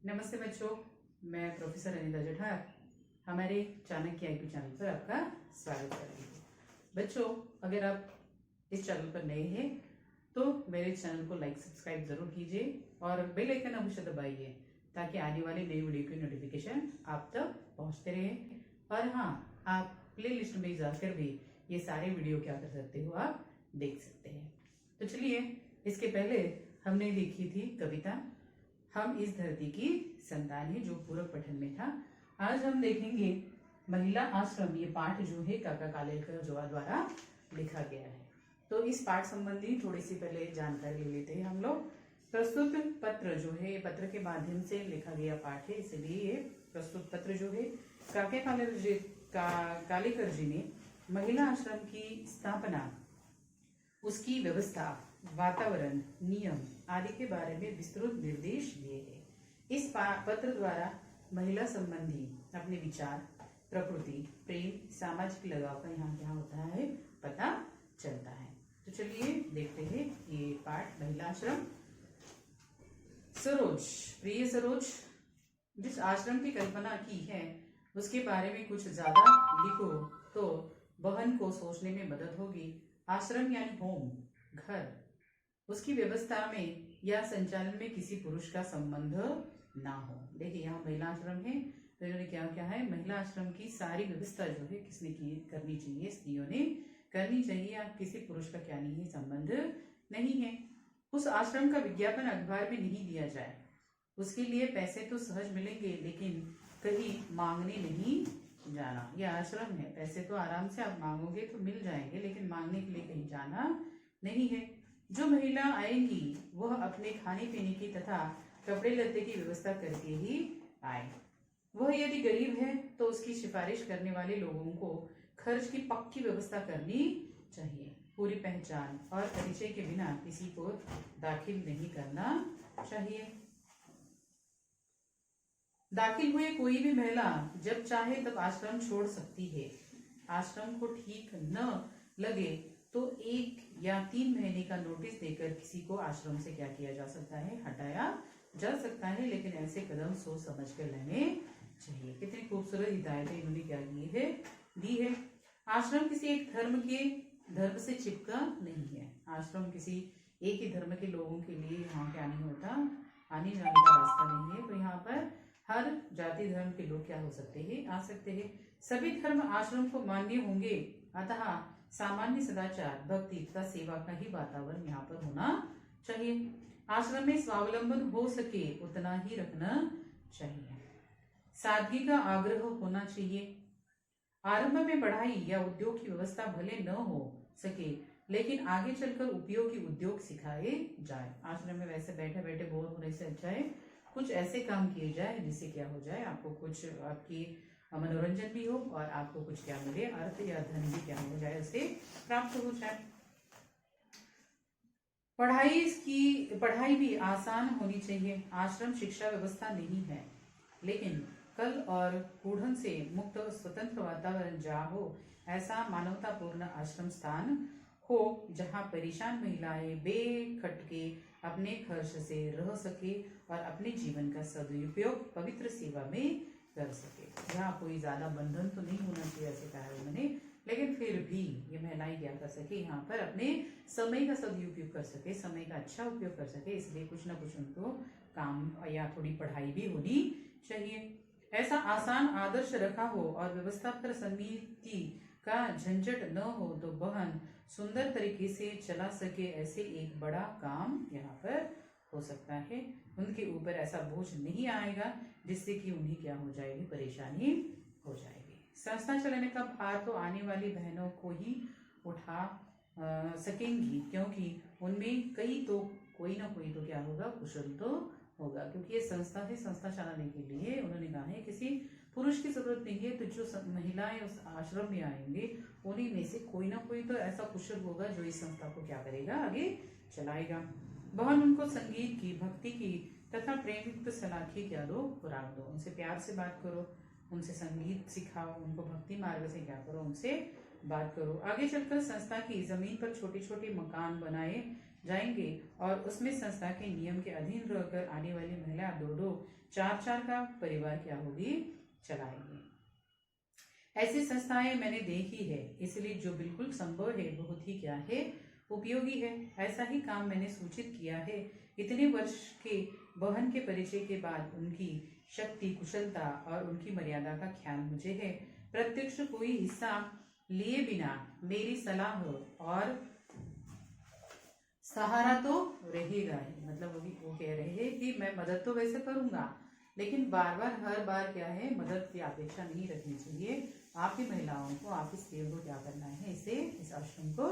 नमस्ते बच्चों, मैं प्रोफेसर अनिता जठार हमारे चाणक्य आईक्यू चैनल पर आपका स्वागत करेंगे। बच्चों, अगर आप इस चैनल पर नए हैं तो मेरे चैनल को लाइक सब्सक्राइब जरूर कीजिए और बेल आइकन अवश्य दबाइए ताकि आने वाली नई वीडियो की नोटिफिकेशन आप तक पहुंचते रहे। और हाँ, आप प्ले लिस्ट में जाकर भी ये सारे वीडियो क्या कर सकते हो, आप देख सकते हैं। तो चलिए, इसके पहले हमने देखी थी कविता हम इस धरती की संतान है, जो पूरक पठन में था। आज हम देखेंगे महिला आश्रम। ये पाठ जो है काका कालेलकर द्वारा लिखा गया है। तो इस पाठ संबंधी थोड़ी सी पहले जानकारी ले लेते हैं हम लोग। प्रस्तुत पत्र जो है, पत्र के माध्यम से लिखा गया पाठ है, इसलिए ये प्रस्तुत पत्र जो है काका कालेलकर जी ने महिला आश्रम की स्थापना, उसकी व्यवस्था, वातावरण, नियम आदि के बारे में विस्तृत निर्देश दिए हैं। इस पत्र द्वारा महिला संबंधी अपने विचार, प्रकृति, प्रेम, सामाजिक लगाव का यहाँ क्या होता है, पता चलता है। तो चलिए देखते हैं ये पाठ महिला आश्रम। सरोज, प्रिय सरोज, जिस आश्रम की कल्पना की है उसके बारे में कुछ ज्यादा लिखो तो बहन को सोचने में मदद होगी। आश्रम यानी होम, घर, उसकी व्यवस्था में या संचालन में किसी पुरुष का संबंध ना हो। देखिए, यहाँ महिला आश्रम है तो इन्होंने क्या क्या है, महिला आश्रम की सारी व्यवस्था जो है किसने की करनी चाहिए, स्त्रियों ने करनी चाहिए। या किसी पुरुष का क्या नहीं है, संबंध नहीं है। उस आश्रम का विज्ञापन अखबार में नहीं दिया जाए। उसके लिए पैसे तो सहज मिलेंगे, लेकिन कहीं मांगने नहीं जाना। यह आश्रम है, पैसे तो आराम से आप मांगोगे तो मिल जाएंगे, लेकिन मांगने के लिए कहीं जाना नहीं है। जो महिला आएंगी वह अपने खाने पीने की तथा कपड़े लत्ते की व्यवस्था करके ही आए। वह यदि गरीब है तो उसकी सिफारिश करने वाले लोगों को खर्च की पक्की व्यवस्था करनी चाहिए। पूरी पहचान और परिचय के बिना किसी को दाखिल नहीं करना चाहिए। दाखिल हुए कोई भी महिला जब चाहे तब आश्रम छोड़ सकती है। आश्रम को ठीक न लगे तो 1 या 3 महीने का नोटिस देकर किसी को आश्रम से क्या किया जा सकता है, हटाया जा सकता है। लेकिन ऐसे कदम सोच समझ कर लेने चाहिए। कितनी खूबसूरत हिदायतें इन्होंने क्या दी है। आश्रम किसी एक धर्म से चिपका नहीं है। आश्रम किसी एक ही धर्म के लोगों के लिए यहाँ क्या नहीं होता, आने जाने का रास्ता नहीं है। तो यहाँ पर हर जाति धर्म के लोग क्या हो सकते हैं, आ सकते हैं। सभी धर्म आश्रम को मान्य होंगे, अतः सामान्य सदाचार, भक्ति तथा सेवा का ही वातावरण यहाँ पर होना चाहिए। आश्रम में स्वावलंबन हो सके उतना ही रखना चाहिए। सादगी का आग्रह होना चाहिए। आरंभ में पढ़ाई या उद्योग की व्यवस्था भले न हो सके, लेकिन आगे चलकर उपयोगी उद्योग सिखाए जाए। आश्रम में वैसे बैठे बैठे बोर होने से अच्छा है कुछ ऐसे काम किए जाए जिससे क्या हो जाए, आपको कुछ आपकी मनोरंजन भी हो और आपको कुछ क्या मिले, अर्थ या धन भी क्या हो जाए, उससे प्राप्त हो जाए। पढ़ाई भी आसान होनी चाहिए। आश्रम शिक्षा व्यवस्था नहीं है, लेकिन कल और कूढ़न से मुक्त स्वतंत्र वातावरण जहाँ हो, ऐसा मानवतापूर्ण आश्रम स्थान हो जहाँ परेशान महिलाएं बेखटके अपने खर्च से रह सके और अपने जीवन का सदुपयोग पवित्र सेवा में कर सके। यहाँ कोई ज्यादा बंधन तो नहीं होना चाहिए, ऐसे कहा है उन्होंने, लेकिन फिर भी ये महिलाएं क्या कर सके, यहाँ पर अपने समय का सदुपयोग कर सके, समय का अच्छा उपयोग कर सके। इसलिए कुछ ना कुछ उनको काम या थोड़ी पढ़ाई भी होनी चाहिए। ऐसा आसान आदर्श रखा हो और व्यवस्था पर समिति का झंझट न हो तो बहन सुंदर तरीके से चला सके, ऐसे एक बड़ा काम यहाँ पर हो सकता है। उनके ऊपर ऐसा बोझ नहीं आएगा जिससे कि उन्हें क्या हो जाएगी, परेशानी हो जाएगी। संस्था चलाने का भार तो आने वाली बहनों को ही उठा सकेंगी, क्योंकि उनमें कोई ना कोई तो क्या होगा, कुशल तो होगा। क्योंकि ये संस्था है, संस्था चलाने के लिए उन्होंने कहा है किसी पुरुष की जरूरत नहीं है। तो जो महिलाएं उस आश्रम में आएंगे उन्हीं में से कोई ना कोई तो ऐसा कुशल होगा जो इस संस्था को क्या करेगा, आगे चलाएगा। बहन उनको संगीत की, भक्ति की तथा प्रेम युक्त सलाह की क्या दो, खुराक दो। उनसे प्यार से बात करो, उनसे संगीत सिखाओ, उनको भक्ति मार्ग से क्या करो, उनसे बात करो। आगे चलकर संस्था की जमीन पर छोटे छोटे मकान बनाए जाएंगे और उसमें संस्था के नियम के अधीन रहकर आने वाली महिला 2-2, 4-4 का परिवार क्या होगी, चलाएंगे। ऐसी संस्थाएं मैंने देखी है, इसलिए जो बिल्कुल संभव है बहुत ही क्या है, उपयोगी है। ऐसा ही काम मैंने सूचित किया है। इतने वर्ष के बहन के परिचय के बाद उनकी शक्ति, कुशलता और उनकी मर्यादा का ख्याल मुझे है। प्रत्यक्ष कोई हिस्सा लिए बिना मेरी सलाह और सहारा तो रहेगा ही। मतलब वो कह रहे हैं कि मैं मदद तो वैसे करूंगा, लेकिन बार बार हर बार क्या है, मदद की अपेक्षा नहीं रखनी चाहिए। आपकी महिलाओं को, आपकी स्त्रियों को क्या करना है, इस आश्रम को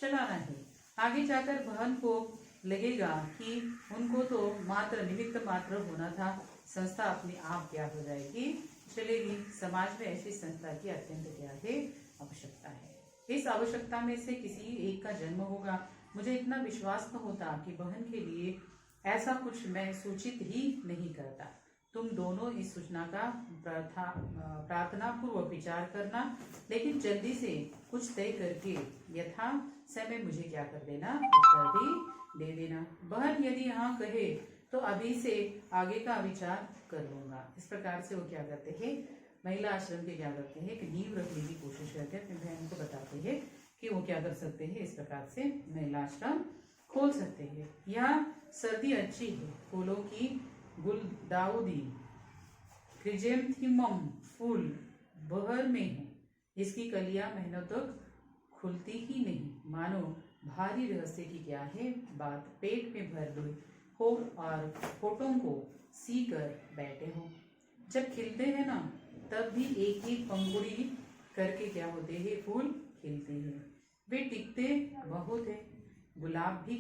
चलाना है। आगे जाकर बहन को लगेगा कि उनको तो मात्र निमित्त मात्र होना था, संस्था अपने आप क्या हो जाएगी, चलेगी। समाज में ऐसी संस्था की अत्यंत क्या है, आवश्यकता है। इस आवश्यकता में से किसी एक का जन्म होगा। मुझे इतना विश्वास न होता कि बहन के लिए ऐसा कुछ मैं सूचित ही नहीं करता। तुम दोनों इस सूचना का प्रार्थना पूर्वक विचार करना, लेकिन जल्दी से कुछ तय करके यथा समय मुझे क्या कर देना, उत्तर भी दे देना। बहन यदि यहाँ कहे तो अभी से आगे का विचार कर लूंगा। इस प्रकार से वो क्या करते हैं, महिला आश्रम के क्या करते हैं कि नींव रखने की कोशिश करते हैं। अपनी बहन को बताते हैं कि वो क्या कर सकते हैं, इस प्रकार से महिला आश्रम खोल सकते हैं। यहाँ सर्दी अच्छी है, फूलों की गुलदाउदी क्रिजेंथीमम फूल बहर में है। इसकी कलियां महीनों तक खुलती ही नहीं, मानो भारी रहस्य की क्या है बात पेट में भर ली हो और होठों को सी कर बैठे हो। जब खिलते हैं ना, तब भी एक ही पंखुड़ी करके क्या होते हैं, फूल खिलते हैं। वे टिकते बहुत है। गुलाब भी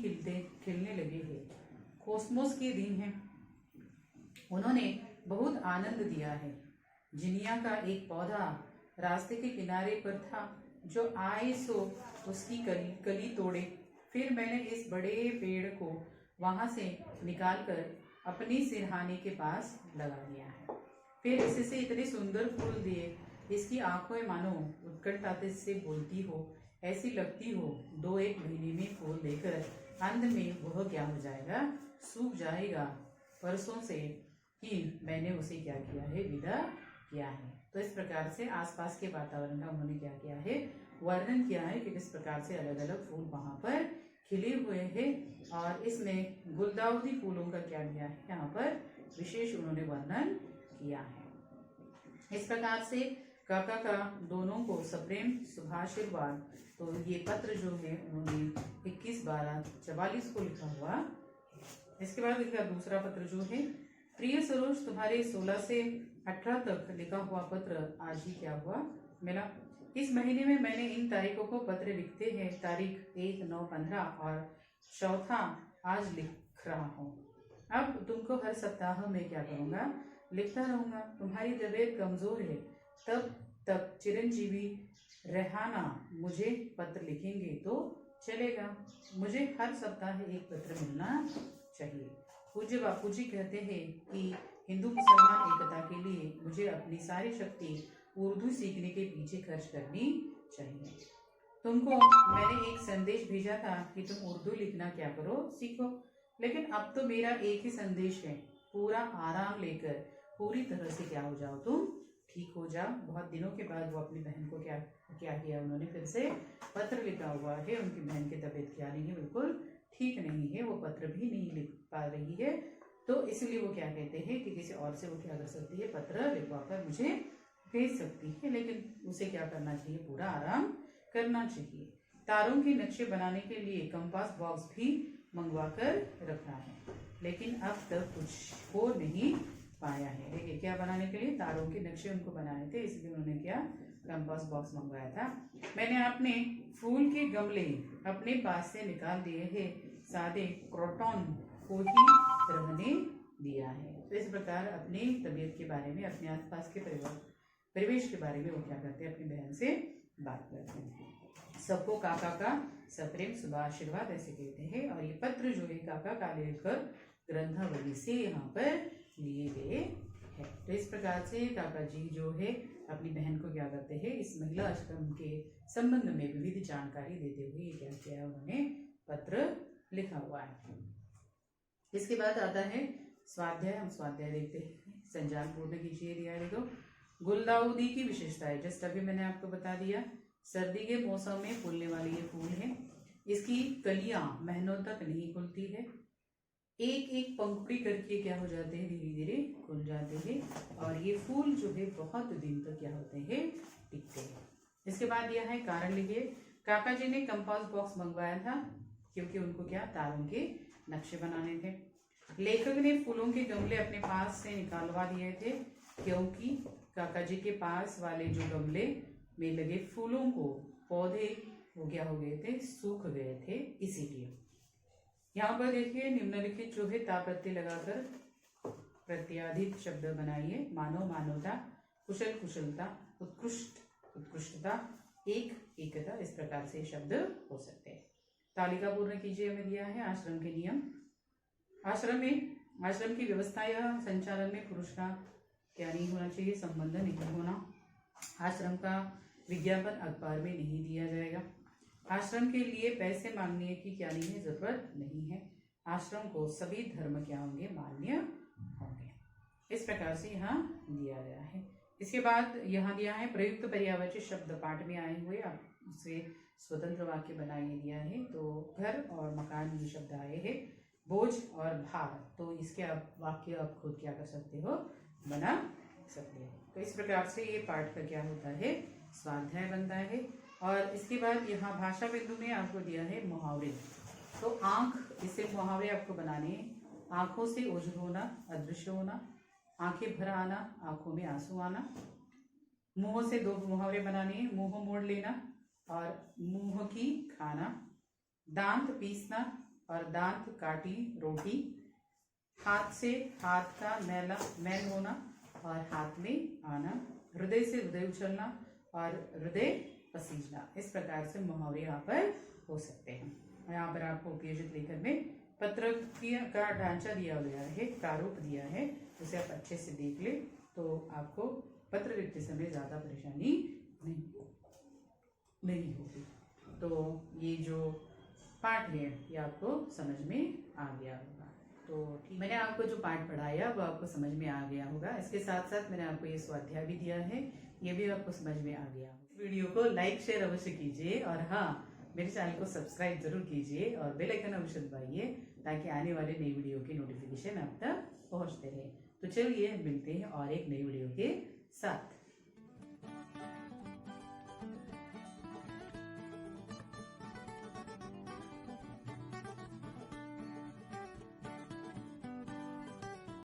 खिलने लगे हैं। कोसमोस के दिन है, उन्होंने बहुत आनंद दिया है। जिनिया का एक पौधा रास्ते के किनारे पर था, जो आए सो उसकी कली तोड़े। फिर मैंने इस बड़े पेड़ को वहां से निकालकर अपनी सिरहाने के पास लगा दिया है। फिर इससे इतने सुंदर फूल दिए, इसकी आंखें मानो उत्कंठा से बोलती हो, ऐसी लगती हो 2-1 महीने में फूल देकर अंत में वह क्या हो जाएगा, सूख जाएगा। परसों से कि मैंने उसे क्या किया है, विदा किया है। तो इस प्रकार से आसपास के वातावरण का उन्होंने क्या किया है, वर्णन किया है कि किस प्रकार से अलग अलग फूल वहां पर खिले हुए हैं। और इसमें गुलदाउदी फूलों का क्या किया है, यहाँ पर विशेष उन्होंने वर्णन किया है। इस प्रकार से काका का दोनों को सप्रेम शुभाशीर्वाद। तो ये पत्र जो है उन्होंने 21/12/44 को लिखा हुआ। इसके बाद इनका दूसरा पत्र जो है, प्रिय सरोज, तुम्हारे 16 से 18 तक लिखा हुआ पत्र आज ही क्या हुआ, मिला। इस महीने में मैंने इन तारीखों को पत्र लिखते हैं, तारीख 1/9/15 और चौथा आज लिख रहा हूँ। अब तुमको हर सप्ताह में क्या करूँगा, लिखता रहूँगा। तुम्हारी तबीयत कमजोर है, तब तक चिरंजीवी रहना मुझे पत्र लिखेंगे तो चलेगा। मुझे हर सप्ताह एक पत्र मिलना चाहिए। पूज्य बापूजी कहते हैं कि हिंदू मुसलमान एकता के लिए मुझे अपनी सारी शक्ति उर्दू सीखने के पीछे खर्च करनी चाहिए। तुमको मैंने एक संदेश भेजा था कि तुम उर्दू लिखना क्या करो, सीखो। लेकिन अब तो मेरा एक ही संदेश है, पूरा आराम लेकर पूरी तरह से क्या हो जाओ, तुम ठीक हो जाओ। बहुत दिनों के बाद वो अपनी बहन को क्या किया, उन्होंने फिर से पत्र लिखा हुआ है। उनकी बहन की तबीयत क्या नहीं है, बिल्कुल ठीक नहीं है, वो पत्र भी नहीं लिख पा रही है। तो इसलिए वो क्या कहते हैं कि किसी और से वो क्या कर सकती है, पत्र लिखवा कर मुझे भेज सकती है, लेकिन उसे क्या करना चाहिए, पूरा आराम करना चाहिए। तारों के नक्शे बनाने के लिए कंपास बॉक्स भी मंगवा कर रखा है, लेकिन अब तक कुछ हो नहीं पाया है। देखिए क्या बनाने के लिए, तारों के नक्शे उनको बनाने थे, इसलिए उन्होंने क्या कंपास बॉक्स मंगवाया था। मैंने अपने फूल के गमले अपने पास से निकाल दिए हैं, सादे क्रोटॉन को ही रहने दिया है। तो इस प्रकार अपनी तबीयत के बारे में, अपने आसपास के परिवेश के बारे में वो क्या करते हैं, अपनी बहन से बात करते हैं। सबको काका का सप्रेम शुभाशीर्वाद ऐसे कहते हैं। और ये पत्र जो है काका का लेकर ग्रंथावली से यहाँ पर लिए गए हैं। तो इस प्रकार से काका जी जो है अपनी बहन को क्या करते हैं, इस महिला आश्रम के संबंध में विविध जानकारी देते हुए क्या किया, उन्होंने पत्र लिखा हुआ है। इसके बाद आता है स्वाध्याय। हम स्वाध्याय देखते हैं। संजाल पूर्ण कीजिए दिया है। देखो, गुलदाउदी की विशेषता है, जस्ट अभी मैंने आपको बता दिया, सर्दी के मौसम में फूलने वाली ये फूल है। इसकी कलियां महीनों तक नहीं खुलती है, एक एक पंखुड़ी करके क्या हो जाते हैं, धीरे धीरे खुल जाते हैं, और ये फूल जो है बहुत दिन तक क्या होते हैं, टिकते हैं। इसके बाद यह है कारण लिखिए। काका जी ने कंपास बॉक्स मंगवाया था क्योंकि उनको क्या, तारों के नक्शे बनाने थे। लेखक ने फूलों के गमले अपने पास से निकालवा दिए थे क्योंकि काका जी के पास वाले जो गमले में लगे फूलों को पौधे वो क्या हो गए थे, सूख गए थे, इसीलिए। यहाँ पर देखिए निम्नलिखित जो है ता प्रत्यय लगाकर प्रत्याधित शब्द बनाइए। मानव मानवता, कुशल कुशलता, उत्कृष्ट उत्कृष्टता, एक एकता, इस प्रकार से शब्द हो सकते हैं। तालिका पूर्ण कीजिए हमें दिया है। आश्रम के नियम। आश्रम की व्यवस्था या संचालन में पुरुष का क्या नहीं होना चाहिए, संबंध नहीं होना। आश्रम का विज्ञापन अखबार में नहीं दिया जाएगा। आश्रम के लिए पैसे मांगने की क्या नहीं है, जरूरत नहीं है। आश्रम को सभी धर्म क्या होंगे, मान्य होंगे। इस प्रकार से यहाँ दिया गया है। इसके बाद यहाँ दिया है प्रयुक्त पर्यायवाची शब्द पाठ में आए हुए, आप उससे स्वतंत्र वाक्य बनाइए दिया है। तो घर और मकान ये शब्द आए हैं। बोझ और भार, तो इसके आप वाक्य आप खुद क्या कर सकते हो, बना सकते हो। तो इस प्रकार से ये पाठ का क्या होता है, स्वाध्याय बनता है। और इसके बाद यहाँ भाषा बिंदु में आपको दिया है मुहावरे। तो आंख, इससे मुहावरे आपको बनाने हैं। आंखों से ओझल होना, अदृश्य होना, आंखें भर आना, आंखों में आंसू आना। मुंह से दो मुहावरे बनाने हैं। मुंह मोड़ लेना और मुंह की खाना। दांत पीसना और दांत काटी रोटी। हाथ से हाथ का मैल होना और हाथ में आना। हृदय से हृदय उछलना और हृदय पसीजना। इस प्रकार से मुहावरे यहाँ पर हो सकते हैं। यहाँ पर आपको उपयोजित लेखन में पत्र का ढांचा दिया गया है, प्रारूप दिया है, उसे आप अच्छे से देख ले तो आपको पत्र लिखते समय ज्यादा परेशानी नहीं होगी। तो ये जो पाठ है ये आपको समझ में आ गया होगा। तो ठीक, मैंने आपको जो पाठ पढ़ाया वो आपको समझ में आ गया होगा। इसके साथ साथ मैंने आपको ये स्वाध्याय भी दिया है, ये भी आपको समझ में आ गया। वीडियो को लाइक शेयर अवश्य कीजिए और हाँ, मेरे चैनल को सब्सक्राइब जरूर कीजिए और बेल आइकन अवश्य दबाइए ताकि आने वाले नई वीडियो के नोटिफिकेशन आप तक पहुंचते रहे। तो चलिए मिलते हैं और एक नई वीडियो के साथ।